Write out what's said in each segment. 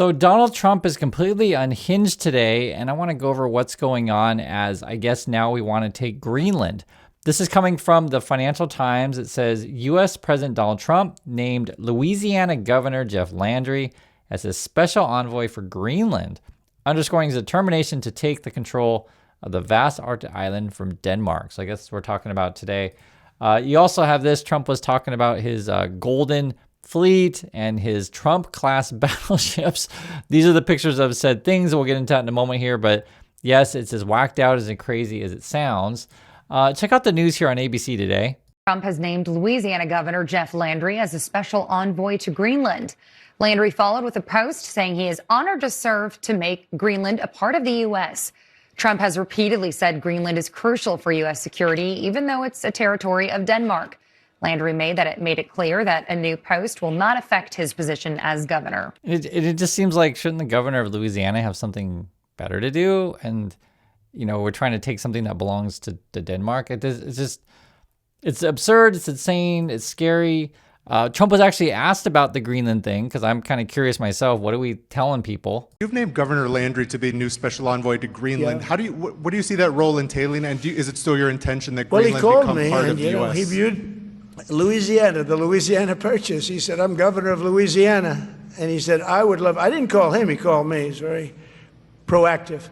So Donald Trump is completely unhinged today, and I want to go over what's going on as I guess now we want to take Greenland. This is coming from the Financial Times. It says U.S. President Donald Trump named Louisiana Governor Jeff Landry as his special envoy for Greenland, underscoring his determination to take the control of the vast Arctic island from Denmark. So I guess we're talking about today. You also have this. Trump was talking about his golden fleet and his Trump-class battleships. These are the pictures of said things. We'll get into that in a moment here. But yes, it's as whacked out and crazy as it sounds. Check out the news here on ABC today. Trump has named Louisiana Governor Jeff Landry as a special envoy to Greenland. Landry followed with a post saying he is honored to serve to make Greenland a part of the U.S. Trump has repeatedly said Greenland is crucial for U.S. security, even though it's a territory of Denmark. Landry made it clear that a new post will not affect his position as governor. It just seems like, shouldn't the governor of Louisiana have something better to do? And, you know, we're trying to take something that belongs to Denmark. It's absurd. It's insane. It's scary. Trump was actually asked about the Greenland thing because I'm kind of curious myself. What are we telling people? You've named Governor Landry to be new special envoy to Greenland. Yeah. What do you see that role entailing? And is it still your intention that Greenland become part of the U.S.? He viewed Louisiana, the Louisiana Purchase. He said, I'm governor of Louisiana. And he said, I didn't call him, he called me. He's very proactive.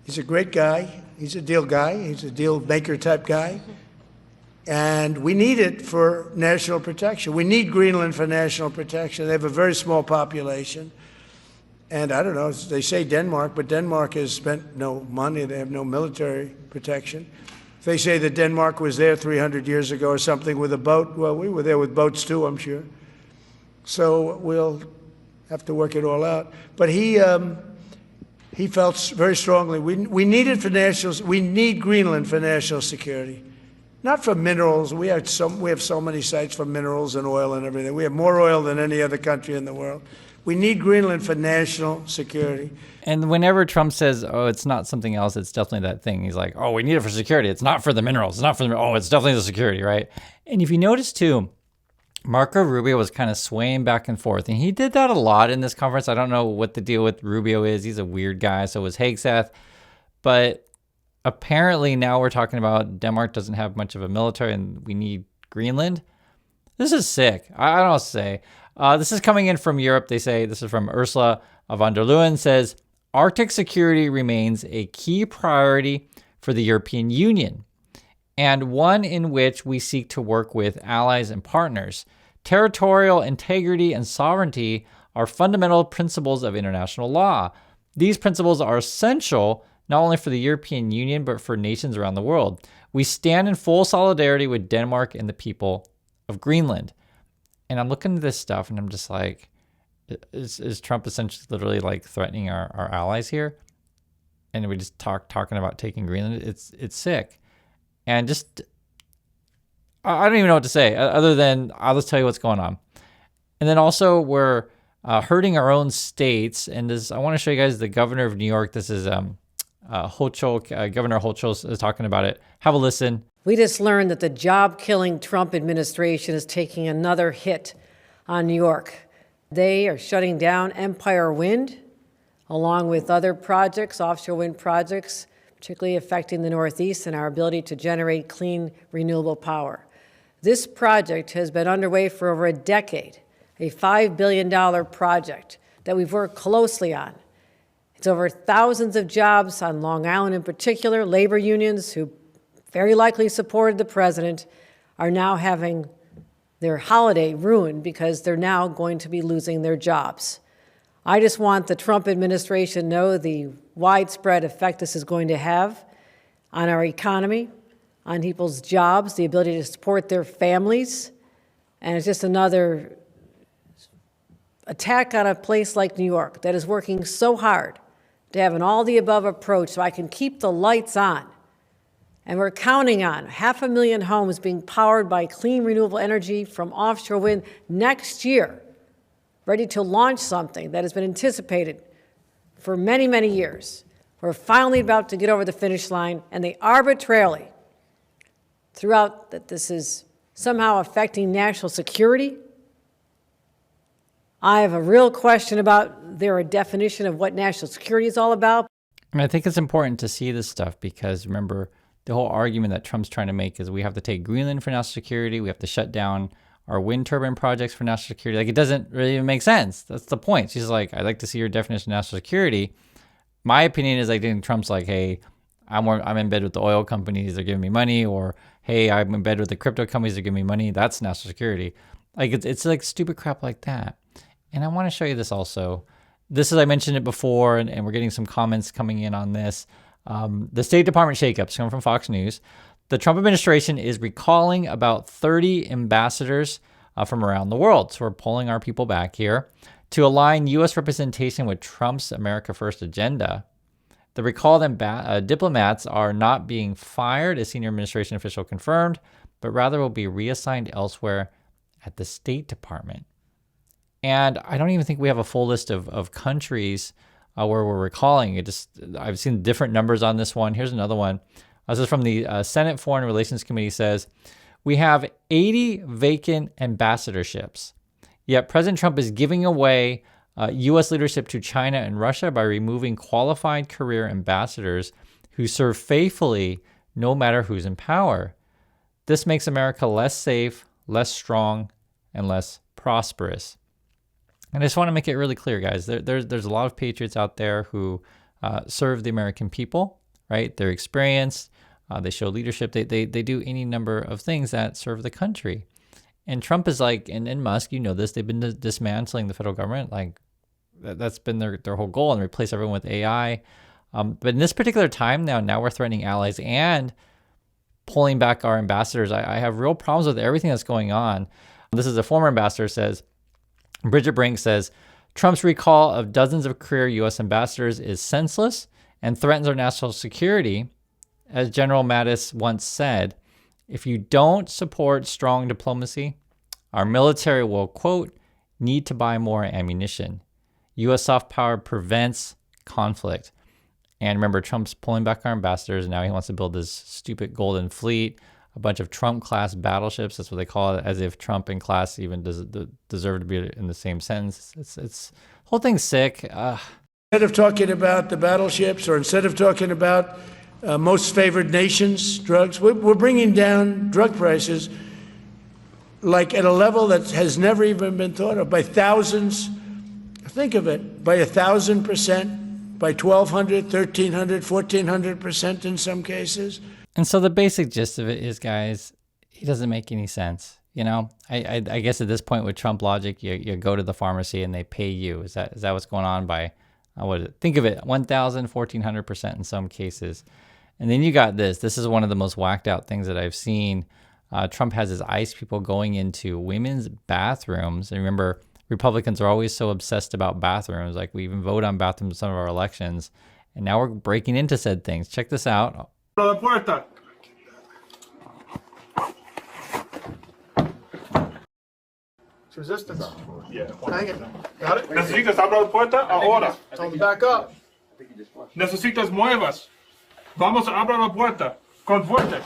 He's a great guy. He's a deal guy. He's a deal maker type guy. And we need it for national protection. We need Greenland for national protection. They have a very small population. And I don't know, they say Denmark, but Denmark has spent no money. They have no military protection. They say that Denmark was there 300 years ago or something with a boat. Well, we were there with boats too, I'm sure. So we'll have to work it all out. But he felt very strongly we need Greenland for national security, not for minerals. We have so many sites for minerals and oil and everything. We have more oil than any other country in the world. We need Greenland for national security. And whenever Trump says, oh, it's not something else, it's definitely that thing. He's like, oh, we need it for security. It's not for the minerals. It's not for oh, it's definitely the security, right? And if you notice too, Marco Rubio was kind of swaying back and forth. And he did that a lot in this conference. I don't know what the deal with Rubio is. He's a weird guy. So was Hegseth. But apparently now we're talking about Denmark doesn't have much of a military and we need Greenland. This is sick. I don't know what to say. This is coming in from Europe. They say, this is from Ursula von der Leyen, says, Arctic security remains a key priority for the European Union and one in which we seek to work with allies and partners. Territorial integrity and sovereignty are fundamental principles of international law. These principles are essential not only for the European Union, but for nations around the world. We stand in full solidarity with Denmark and the people of Greenland. And I'm looking at this stuff and I'm just like, is Trump essentially literally like threatening our allies here? And we just talking about taking Greenland. It's sick. And just, I don't even know what to say other than I'll just tell you what's going on. And then also we're hurting our own states. And this, I want to show you guys the governor of New York. This is Hochul, Governor Hochul is talking about it. Have a listen. We just learned that the job-killing Trump administration is taking another hit on New York. They are shutting down Empire Wind, along with other projects, offshore wind projects, particularly affecting the Northeast and our ability to generate clean, renewable power. This project has been underway for over a decade, a $5 billion project that we've worked closely on. It's over thousands of jobs on Long Island in particular. Labor unions who very likely supported the president are now having their holiday ruined because they're now going to be losing their jobs. I just want the Trump administration to know the widespread effect this is going to have on our economy, on people's jobs, the ability to support their families, and it's just another attack on a place like New York that is working so hard to have an all-the-above approach so I can keep the lights on. And we're counting on 500,000 homes being powered by clean, renewable energy from offshore wind next year, ready to launch something that has been anticipated for many, many years. We're finally about to get over the finish line, and they arbitrarily, throughout that this is somehow affecting national security, I have a real question about their definition of what national security is all about. And I think it's important to see this stuff because remember, the whole argument that Trump's trying to make is we have to take Greenland for national security. We have to shut down our wind turbine projects for national security. Like, it doesn't really even make sense. That's the point. She's like, I'd like to see your definition of national security. My opinion is I think Trump's like, hey, I'm in bed with the oil companies. They're giving me money. Or, hey, I'm in bed with the crypto companies. They're giving me money. That's national security. Like, it's like stupid crap like that. And I want to show you this also. This is, I mentioned it before, and we're getting some comments coming in on this. The State Department shakeups coming from Fox News. The Trump administration is recalling about 30 ambassadors from around the world. So we're pulling our people back here to align U.S. representation with Trump's America First agenda. The recalled diplomats are not being fired, a senior administration official confirmed, but rather will be reassigned elsewhere at the State Department. And I don't even think we have a full list of countries where we're recalling. I've seen different numbers on this one. Here's another one. This is from the Senate Foreign Relations Committee. Says, we have 80 vacant ambassadorships, yet President Trump is giving away U.S. leadership to China and Russia by removing qualified career ambassadors who serve faithfully no matter who's in power. This makes America less safe, less strong, and less prosperous. And I just want to make it really clear, guys. There's a lot of patriots out there who serve the American people, right? They're experienced. They show leadership. They do any number of things that serve the country. And Trump is like, and Musk, you know this, they've been dismantling the federal government. Like, that's been their whole goal, and replace everyone with AI. But in this particular time now we're threatening allies and pulling back our ambassadors. I have real problems with everything that's going on. This is a former ambassador says, Bridget Brink says, Trump's recall of dozens of career U.S. ambassadors is senseless and threatens our national security. As General Mattis once said, if you don't support strong diplomacy, our military will, quote, need to buy more ammunition. U.S. soft power prevents conflict. And remember, Trump's pulling back our ambassadors, and now he wants to build this stupid golden fleet, a bunch of Trump-class battleships. That's what they call it, as if Trump and class even deserve to be in the same sentence. It's the whole thing's sick. Instead of talking about the battleships, or instead of talking about most favored nations drugs, we're bringing down drug prices like at a level that has never even been thought of, by thousands. Think of it, by 1,000%, by 1,200, 1,300, 1,400% in some cases. And so the basic gist of it is, guys, it doesn't make any sense. You know, I guess at this point with Trump logic, you go to the pharmacy and they pay you. Is that what's going on? By think of it, 1,000, 1,400% in some cases. And then you got this. This is one of the most whacked out things that I've seen. Trump has his ICE people going into women's bathrooms. And remember, Republicans are always so obsessed about bathrooms. Like, we even vote on bathrooms in some of our elections. And now we're breaking into said things. Check this out. Resistance. Yeah. Hang it. Got it? Necesitas abrir la puerta ahora. Tell me back up. Necesitas muevas. Vamos a abrir la puerta. Con fuerte.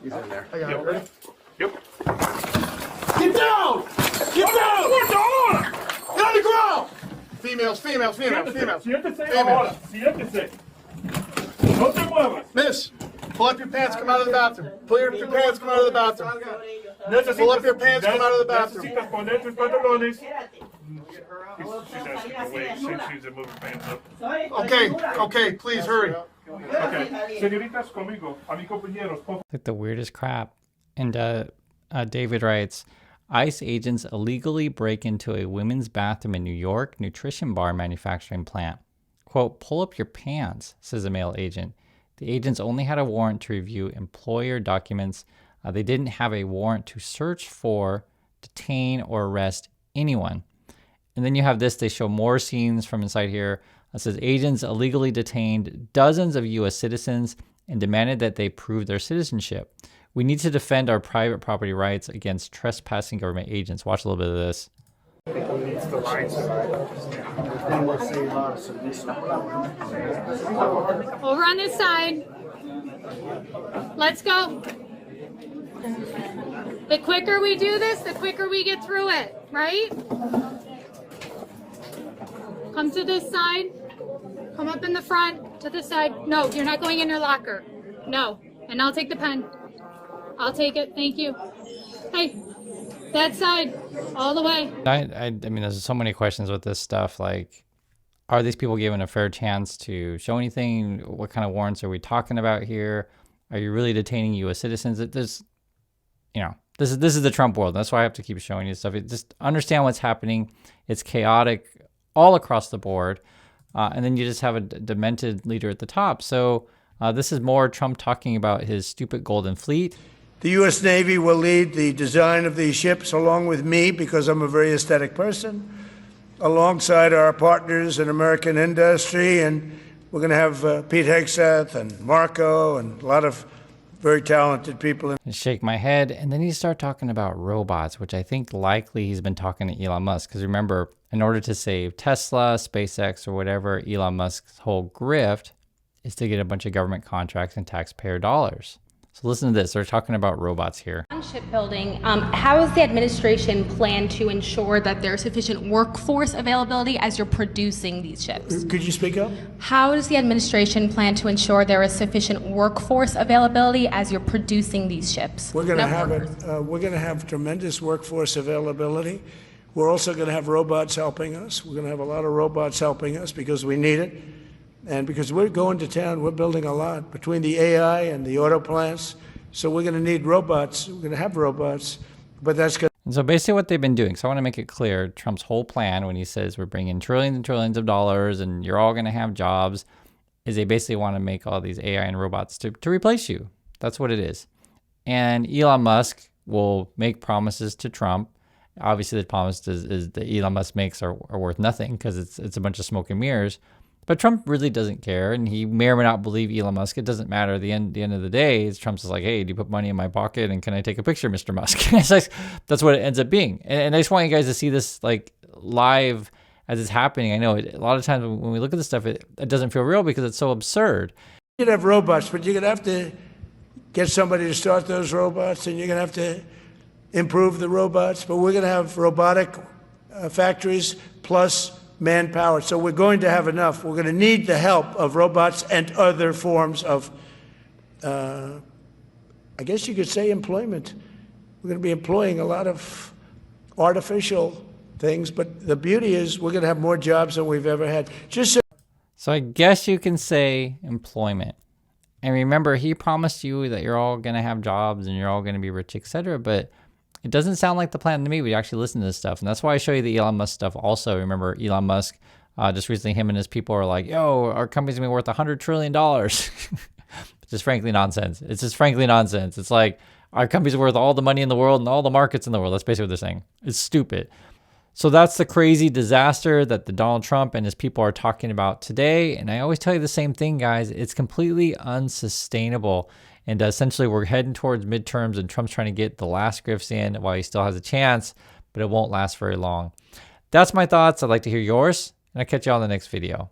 He's in there. I got it. Ready? Yep. Get down! Get down! Puerta ahora! Get on the ground! Females. Siéntese ahora. Siéntese. No te muevas. Miss, pull up your pants, come out of the bathroom. Pull up your pants, come out of the bathroom. Pull up your pants, come out of the bathroom. Necesitas poner tus pantalones. She's asking to wait. She's moving pants up. Okay, please hurry. Okay. Señoritas, conmigo. A mis compañeros. Like the weirdest crap. And David writes, ICE agents illegally break into a women's bathroom in New York nutrition bar manufacturing plant. Quote, pull up your pants, says a male agent. The agents only had a warrant to review employer documents. They didn't have a warrant to search for, detain, or arrest anyone. And then you have this. They show more scenes from inside here. It says agents illegally detained dozens of U.S. citizens and demanded that they prove their citizenship. We need to defend our private property rights against trespassing government agents. Watch a little bit of this. Over on this side. Let's go. The quicker we do this, the quicker we get through it, right? Come to this side. Come up in the front, to the side. No, you're not going in your locker. No. And I'll take the pen. I'll take it. Thank you. Hey, that side, all the way. I mean, there's so many questions with this stuff. Like, are these people given a fair chance to show anything? What kind of warrants are we talking about here? Are you really detaining U.S. citizens? There's, you know, this is the Trump world. That's why I have to keep showing you stuff. Just understand what's happening. It's chaotic all across the board. And then you just have a demented leader at the top. So this is more Trump talking about his stupid golden fleet. The U.S. Navy will lead the design of these ships along with me, because I'm a very aesthetic person, alongside our partners in American industry. And we're going to have Pete Hegseth and Marco and a lot of very talented people. And shake my head. And then you start talking about robots, which I think likely he's been talking to Elon Musk. Because remember, in order to save Tesla, SpaceX, or whatever, Elon Musk's whole grift is to get a bunch of government contracts and taxpayer dollars. So listen to this. They're talking about robots here. On shipbuilding, how is the administration plan to ensure that there's sufficient workforce availability as you're producing these ships? Could you speak up? How does the administration plan to ensure there is sufficient workforce availability as you're producing these ships? We're going to have we're going to have tremendous workforce availability. We're also going to have robots helping us. We're going to have a lot of robots helping us because we need it. And because we're going to town, we're building a lot between the AI and the auto plants. So we're going to need robots. We're going to have robots, but that's good. And so basically what they've been doing, so I want to make it clear, Trump's whole plan when he says we're bringing trillions and trillions of dollars and you're all going to have jobs, is they basically want to make all these AI and robots to replace you. That's what it is. And Elon Musk will make promises to Trump. Obviously the promise is that Elon Musk makes are worth nothing because it's a bunch of smoke and mirrors. But Trump really doesn't care, and he may or may not believe Elon Musk. It doesn't matter. At the end of the day, Trump's just like, hey, do you put money in my pocket, and can I take a picture, Mr. Musk? It's like, that's what it ends up being. And I just want you guys to see this like live as it's happening. I know a lot of times when we look at this stuff, it doesn't feel real because it's so absurd. You could have robots, but you're going to have to get somebody to start those robots, and you're going to have to improve the robots. But we're going to have robotic factories plus manpower. So we're going to have enough. We're going to need the help of robots and other forms of, I guess you could say, employment. We're going to be employing a lot of artificial things, but the beauty is we're going to have more jobs than we've ever had. So I guess you can say employment. And remember, he promised you that you're all going to have jobs and you're all going to be rich, etc. But it doesn't sound like the plan to me. We actually listen to this stuff. And that's why I show you the Elon Musk stuff also. Remember, Elon Musk, just recently, him and his people are like, yo, our company's going to be worth $100 trillion. It's just frankly nonsense. It's just frankly nonsense. It's like, our company's worth all the money in the world and all the markets in the world. That's basically what they're saying. It's stupid. So that's the crazy disaster that the Donald Trump and his people are talking about today. And I always tell you the same thing, guys. It's completely unsustainable. And essentially, we're heading towards midterms, and Trump's trying to get the last grifts in while he still has a chance, but it won't last very long. That's my thoughts. I'd like to hear yours, and I'll catch you on the next video.